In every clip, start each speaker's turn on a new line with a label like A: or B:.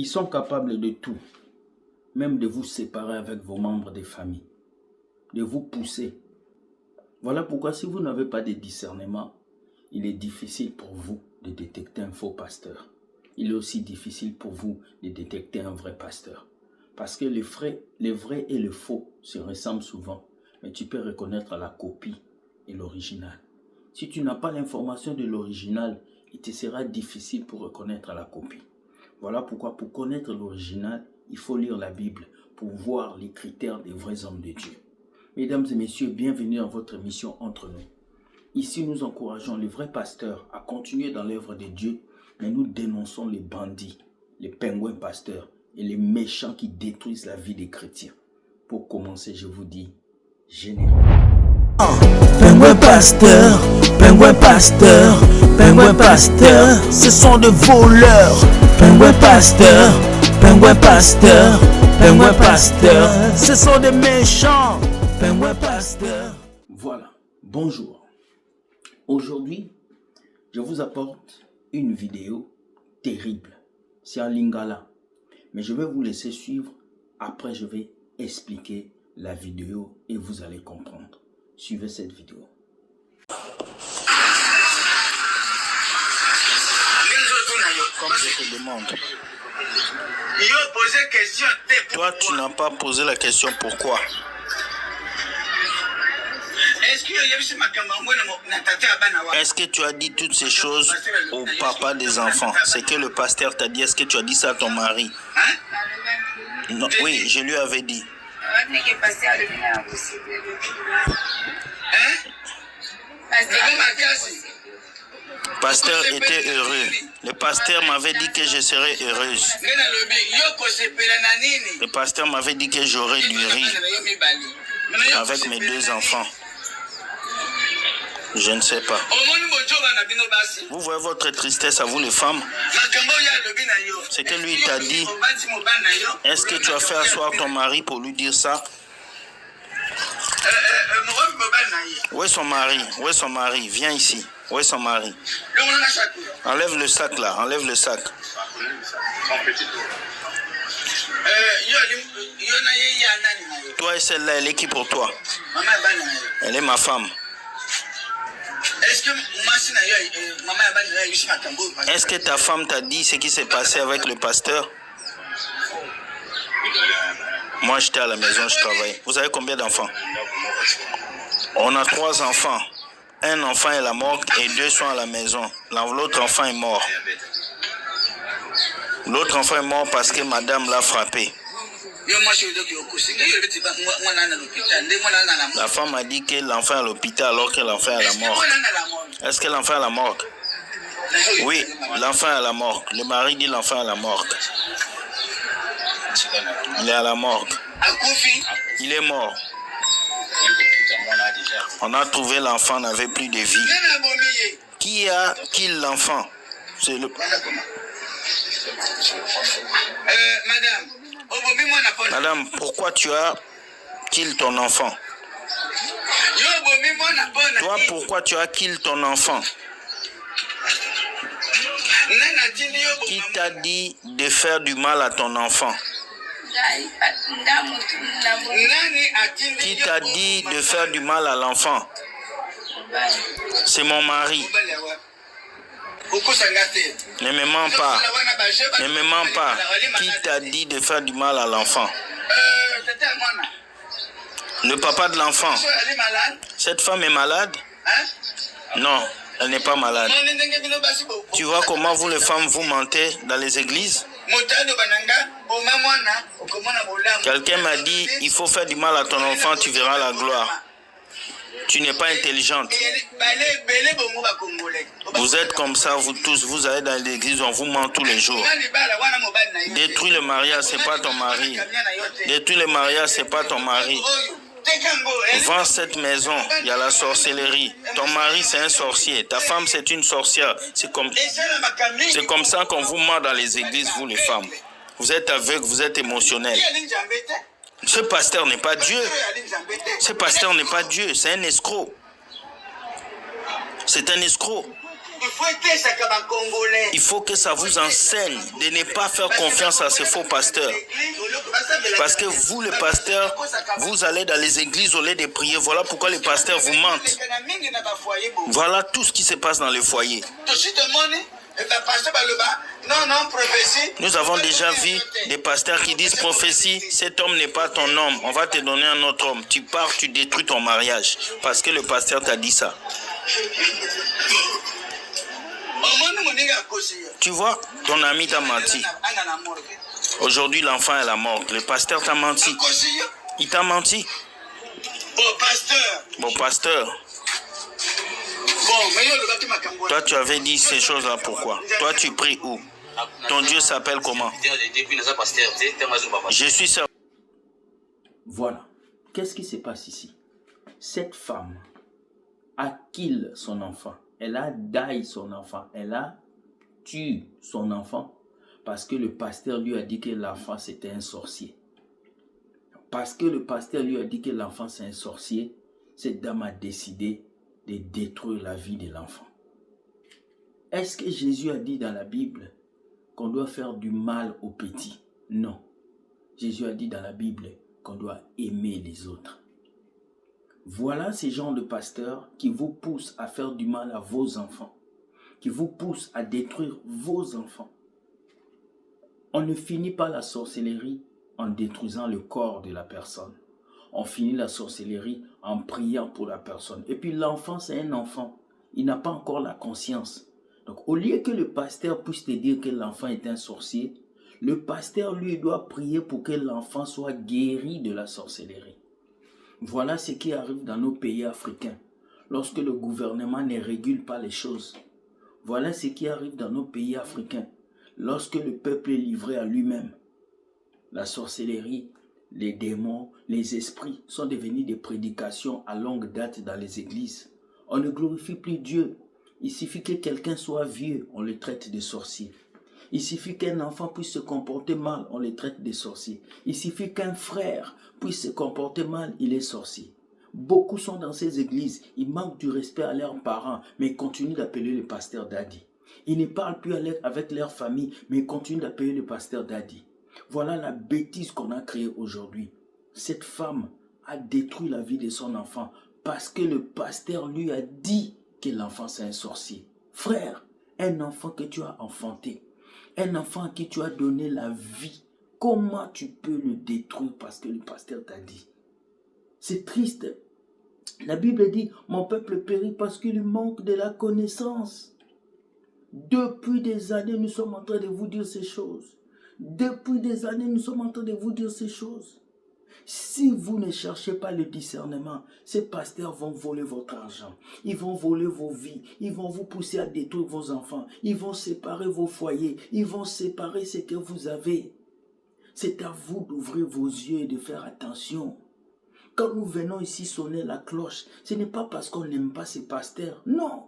A: Ils sont capables de tout, même de vous séparer avec vos membres des familles, de vous pousser. Voilà pourquoi si vous n'avez pas de discernement, il est difficile pour vous de détecter un faux pasteur. Il est aussi difficile pour vous de détecter un vrai pasteur. Parce que les vrais et les faux se ressemblent souvent, mais tu peux reconnaître la copie et l'original. Si tu n'as pas l'information de l'original, il te sera difficile pour reconnaître la copie. Voilà pourquoi pour connaître l'original, il faut lire la Bible pour voir les critères des vrais hommes de Dieu. Mesdames et messieurs, bienvenue dans votre émission Entre nous. Ici, nous encourageons les vrais pasteurs à continuer dans l'œuvre de Dieu, mais nous dénonçons les bandits, les pingouins pasteurs et les méchants qui détruisent la vie des chrétiens. Pour commencer, je vous dis, général.
B: Pingouin pasteur, pingouin pasteur, pingouin pasteur, ce sont des voleurs. Pingouin pasteur, pingouin pasteur, pingouin pasteur, ce sont des méchants. Pingouin pasteur.
A: Voilà, bonjour. Aujourd'hui, je vous apporte une vidéo terrible. C'est en lingala. Mais je vais vous laisser suivre. Après, je vais expliquer la vidéo et vous allez comprendre. Suivez cette vidéo.
C: Comme je te demande. Toi, tu n'as pas posé la question pourquoi. Est-ce que tu as dit toutes ces choses au papa des enfants? C'est que le pasteur t'a dit. Est-ce que tu as dit ça à ton mari? Non, oui, je lui avais dit. Pasteur était heureux. Le pasteur m'avait dit que je serais heureuse. Le pasteur m'avait dit que j'aurais du riz avec mes 2 enfants. Je ne sais pas. Vous voyez votre tristesse à vous les femmes? C'est que lui t'a dit. Est-ce que tu as fait asseoir ton mari pour lui dire ça? Où est son mari? Où est son mari? Viens ici. Où est son mari? Enlève le sac là. Enlève le sac. Toi et celle-là, elle est qui pour toi? Elle est ma femme. Est-ce que ta femme t'a dit ce qui s'est passé avec le pasteur? Moi, j'étais à la maison, je travaille. Vous avez combien d'enfants? On a 3 enfants. Un enfant est à la morgue et 2 sont à la maison. L'autre enfant est mort. L'autre enfant est mort parce que madame l'a frappé. La femme a dit que l'enfant est à l'hôpital alors que l'enfant est à la morgue. Est-ce que l'enfant est à la morgue? Oui, l'enfant est à la morgue. Le mari dit l'enfant est à la morgue. Il est à la morgue. Il est mort. On a trouvé l'enfant n'avait plus de vie. Qui a kill l'enfant? C'est le... Madame, pourquoi tu as kill ton enfant? Toi, pourquoi tu as kill ton enfant? Qui t'a dit de faire du mal à ton enfant? Qui t'a dit de faire du mal à l'enfant? C'est mon mari. Ne me mens pas. Ne me mens pas. Qui t'a dit de faire du mal à l'enfant? Le papa de l'enfant. Cette femme est malade? Non, elle n'est pas malade. Tu vois comment vous les femmes vous mentez dans les églises? Quelqu'un m'a dit, il faut faire du mal à ton enfant, tu verras la gloire. Tu n'es pas intelligente. Vous êtes comme ça, vous tous, vous allez dans l'église, on vous ment tous les jours. Détruis le mariage, c'est pas ton mari. Détruis le mariage, c'est pas ton mari. Vends cette maison, il y a la sorcellerie. Ton mari, c'est un sorcier. Ta femme, c'est une sorcière. C'est comme ça qu'on vous ment dans les églises, vous les femmes. Vous êtes aveugles, vous êtes émotionnels. Ce pasteur n'est pas Dieu. Ce pasteur n'est pas Dieu, c'est un escroc. C'est un escroc. Il faut que ça vous enseigne de ne pas faire confiance à ces faux pasteurs. Parce que vous, les pasteurs, vous allez dans les églises au lieu de prier. Voilà pourquoi les pasteurs vous mentent. Voilà tout ce qui se passe dans les foyers. Nous avons déjà vu des pasteurs qui disent prophétie, cet homme n'est pas ton homme, on va te donner un autre homme. Tu pars, tu détruis ton mariage parce que le pasteur t'a dit ça. Tu vois, ton ami t'a menti. Aujourd'hui, l'enfant est à la mort. Le pasteur t'a menti. Il t'a menti. Bon, pasteur. Toi, tu avais dit ces choses-là, pourquoi? Toi, tu pries où? Ton Dieu s'appelle comment? Je suis seul.
A: Voilà. Qu'est-ce qui se passe ici? Cette femme a kill son enfant. Elle a die son enfant. Elle a tué son enfant parce que le pasteur lui a dit que l'enfant c'était un sorcier. Parce que le pasteur lui a dit que l'enfant c'est un sorcier, cette dame a décidé de détruire la vie de l'enfant. Est-ce que Jésus a dit dans la Bible qu'on doit faire du mal aux petits? Non. Jésus a dit dans la Bible qu'on doit aimer les autres. Voilà ces genres de pasteurs qui vous poussent à faire du mal à vos enfants, qui vous poussent à détruire vos enfants. On ne finit pas la sorcellerie en détruisant le corps de la personne. On finit la sorcellerie en priant pour la personne. Et puis l'enfant, c'est un enfant. Il n'a pas encore la conscience. Donc au lieu que le pasteur puisse te dire que l'enfant est un sorcier, le pasteur, lui, doit prier pour que l'enfant soit guéri de la sorcellerie. Voilà ce qui arrive dans nos pays africains, lorsque le gouvernement ne régule pas les choses. Voilà ce qui arrive dans nos pays africains, lorsque le peuple est livré à lui-même. La sorcellerie, les démons, les esprits sont devenus des prédications à longue date dans les églises. On ne glorifie plus Dieu. Il suffit que quelqu'un soit vieux, on le traite de sorcier. Il suffit qu'un enfant puisse se comporter mal, on le traite de sorcier. Il suffit qu'un frère puisse se comporter mal, il est sorcier. Beaucoup sont dans ces églises, ils manquent du respect à leurs parents, mais ils continuent d'appeler le pasteur daddy. Ils ne parlent plus avec leur famille, mais ils continuent d'appeler le pasteur daddy. Voilà la bêtise qu'on a créée aujourd'hui. Cette femme a détruit la vie de son enfant parce que le pasteur lui a dit que l'enfant c'est un sorcier. Frère, un enfant que tu as enfanté, un enfant à qui tu as donné la vie, comment tu peux le détruire parce que le pasteur t'a dit? C'est triste. La Bible dit, mon peuple périt parce qu'il manque de la connaissance. Depuis des années, nous sommes en train de vous dire ces choses. Depuis des années, nous sommes en train de vous dire ces choses. Si vous ne cherchez pas le discernement, ces pasteurs vont voler votre argent. Ils vont voler vos vies. Ils vont vous pousser à détruire vos enfants. Ils vont séparer vos foyers. Ils vont séparer ce que vous avez. C'est à vous d'ouvrir vos yeux et de faire attention. Quand nous venons ici sonner la cloche, ce n'est pas parce qu'on n'aime pas ces pasteurs. Non.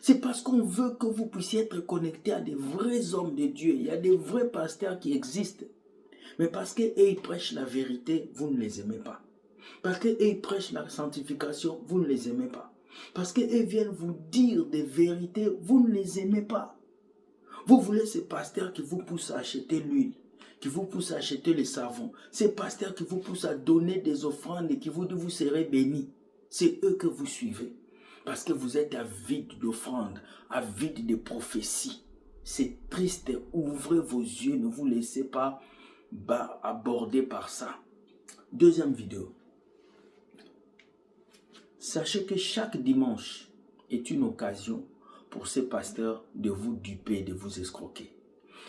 A: C'est parce qu'on veut que vous puissiez être connectés à des vrais hommes de Dieu. Il y a des vrais pasteurs qui existent. Mais parce qu'eux, ils prêchent la vérité, vous ne les aimez pas. Parce qu'eux, ils prêchent la sanctification, vous ne les aimez pas. Parce qu'eux viennent vous dire des vérités, vous ne les aimez pas. Vous voulez ces pasteurs qui vous poussent à acheter l'huile, qui vous poussent à acheter les savons. Ces pasteurs qui vous poussent à donner des offrandes et qui vous disent vous serez bénis. C'est eux que vous suivez. Parce que vous êtes avide d'offrandes, avide de prophéties. C'est triste. Ouvrez vos yeux, ne vous laissez pas aborder par ça. Deuxième vidéo. Sachez que chaque dimanche est une occasion pour ces pasteurs de vous duper, de vous escroquer.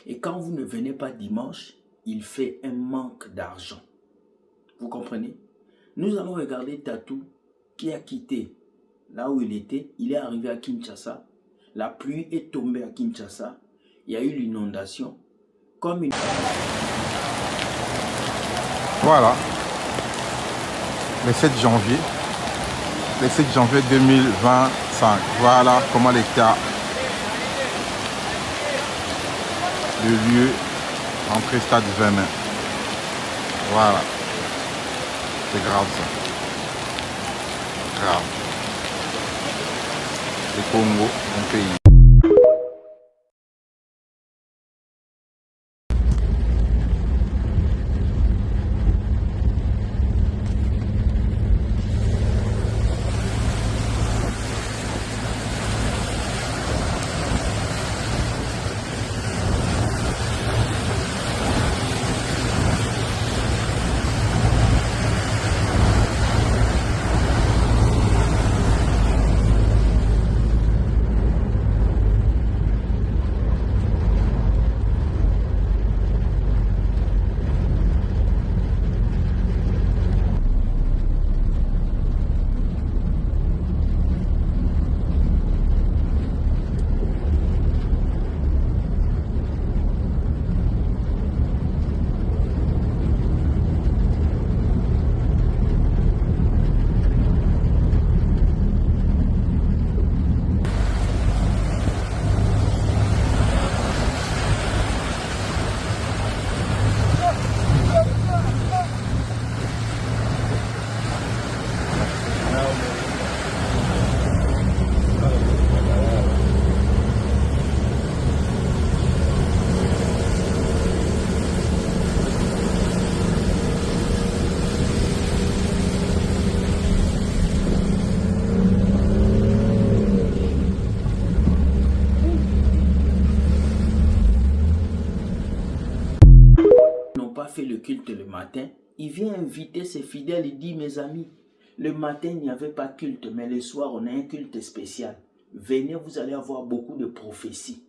A: Et quand vous ne venez pas dimanche, il fait un manque d'argent. Vous comprenez? Nous allons regarder Tatou qui a quitté là où il était. Il est arrivé à Kinshasa. La pluie est tombée à Kinshasa. Il y a eu l'inondation. Comme une...
D: Voilà, le 7 janvier 2025, voilà comment l'état, le lieu, entrée stade Vermin. Voilà, c'est grave ça, grave. Le Congo, mon pays.
A: pas fait le culte le matin, il vient inviter ses fidèles, il dit, mes amis, le matin, il n'y avait pas de culte, mais le soir, on a un culte spécial. Venez, vous allez avoir beaucoup de prophéties.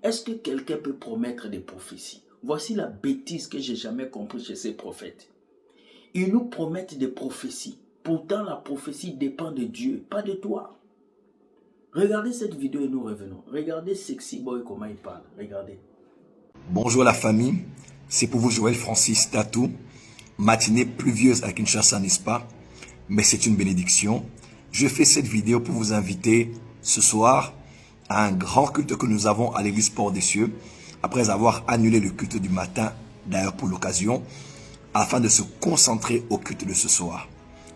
A: Est-ce que quelqu'un peut promettre des prophéties? Voici la bêtise que j'ai jamais compris chez ces prophètes. Ils nous promettent des prophéties. Pourtant, la prophétie dépend de Dieu, pas de toi. Regardez cette vidéo et nous revenons. Regardez Sexy Boy, comment il parle. Regardez.
E: Bonjour la famille, c'est pour vous Joël Francis Tatou. Matinée pluvieuse à Kinshasa, n'est-ce pas? Mais c'est une bénédiction. Je fais cette vidéo pour vous inviter ce soir à un grand culte que nous avons à l'église Port des Cieux, après avoir annulé le culte du matin, d'ailleurs pour l'occasion, afin de se concentrer au culte de ce soir.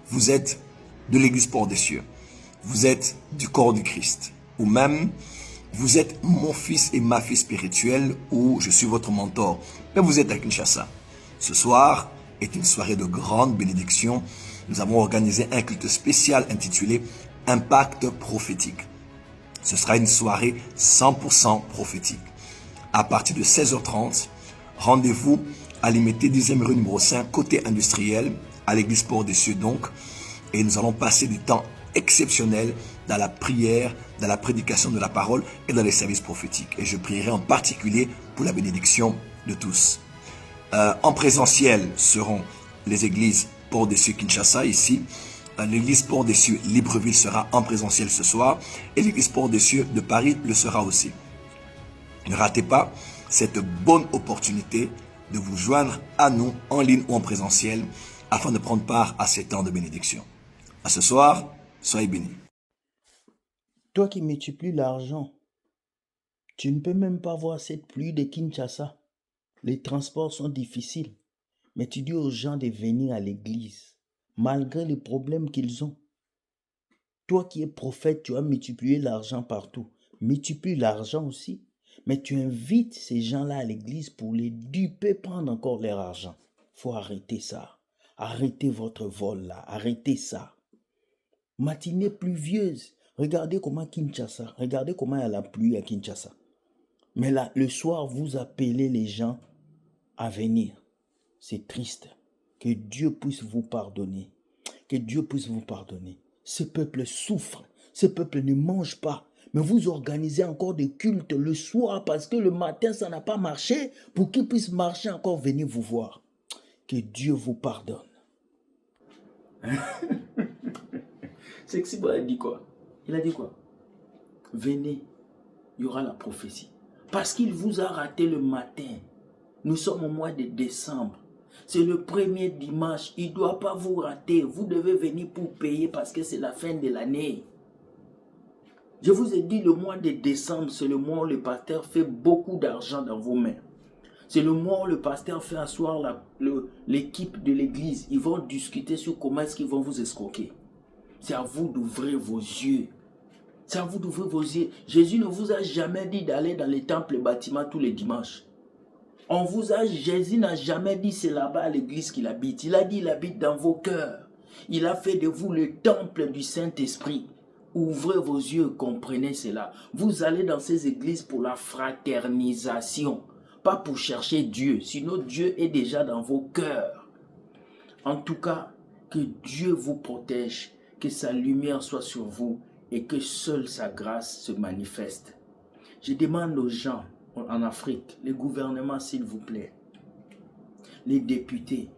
E: Vous êtes de l'église Port des Cieux, vous êtes du corps du Christ, ou même vous êtes mon fils et ma fille spirituelle, ou je suis votre mentor, mais vous êtes à Kinshasa. Ce soir est une soirée de grande bénédiction. Nous avons organisé un culte spécial intitulé Impact prophétique. Ce sera une soirée 100% prophétique. À partir de 16h30, rendez-vous à l'Imité 10e rue numéro 5, côté industriel, à l'église Port des Cieux donc. Et nous allons passer du temps exceptionnel dans la prière, dans la prédication de la parole et dans les services prophétiques. Et je prierai en particulier pour la bénédiction de tous. En présentiel seront les églises Port des Cieux Kinshasa ici. L'église Port des Cieux Libreville sera en présentiel ce soir et l'église Port des Cieux de Paris le sera aussi. Ne ratez pas cette bonne opportunité de vous joindre à nous en ligne ou en présentiel afin de prendre part à ces temps de bénédiction. À ce soir, soyez bénis.
A: Toi qui multiplies l'argent, tu ne peux même pas voir cette pluie de Kinshasa. Les transports sont difficiles, mais tu dis aux gens de venir à l'église, malgré les problèmes qu'ils ont. Toi qui es prophète, tu as multiplié l'argent partout. Multiplie l'argent aussi, mais tu invites ces gens-là à l'église pour les duper, prendre encore leur argent. Il faut arrêter ça. Arrêtez votre vol là, arrêtez ça. Matinée pluvieuse. Regardez comment Kinshasa, regardez comment il y a la pluie à Kinshasa. Mais là, le soir, vous appelez les gens à venir. C'est triste. Que Dieu puisse vous pardonner. Que Dieu puisse vous pardonner. Ce peuple souffre. Ce peuple ne mange pas. Mais vous organisez encore des cultes le soir parce que le matin, ça n'a pas marché. Pour qu'ils puissent marcher encore, venir vous voir. Que Dieu vous pardonne. Sexy Boy a dit quoi? Il a dit quoi? Venez, il y aura la prophétie. Parce qu'il vous a raté le matin. Nous sommes au mois de décembre. C'est le premier dimanche. Il ne doit pas vous rater. Vous devez venir pour payer parce que c'est la fin de l'année. Je vous ai dit, le mois de décembre, c'est le mois où le pasteur fait beaucoup d'argent dans vos mains. C'est le mois où le pasteur fait asseoir l'équipe de l'église. Ils vont discuter sur comment est-ce qu'ils vont vous escroquer. C'est à vous d'ouvrir vos yeux. C'est à vous d'ouvrir vos yeux. Jésus ne vous a jamais dit d'aller dans les temples et bâtiments tous les dimanches. Jésus n'a jamais dit c'est là-bas à l'église qu'il habite. Il a dit il habite dans vos cœurs. Il a fait de vous le temple du Saint-Esprit. Ouvrez vos yeux, comprenez cela. Vous allez dans ces églises pour la fraternisation, pas pour chercher Dieu. Sinon Dieu est déjà dans vos cœurs. En tout cas, que Dieu vous protège, que sa lumière soit sur vous et que seule sa grâce se manifeste. Je demande aux gens en Afrique, les gouvernements s'il vous plaît, les députés,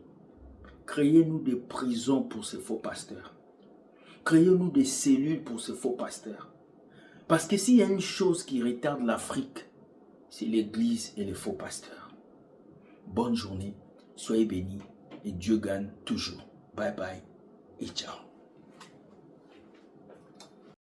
A: créez-nous des prisons pour ces faux pasteurs. Créez-nous des cellules pour ces faux pasteurs. Parce que s'il y a une chose qui retarde l'Afrique, c'est l'église et les faux pasteurs. Bonne journée, soyez bénis et Dieu gagne toujours. Bye bye et ciao.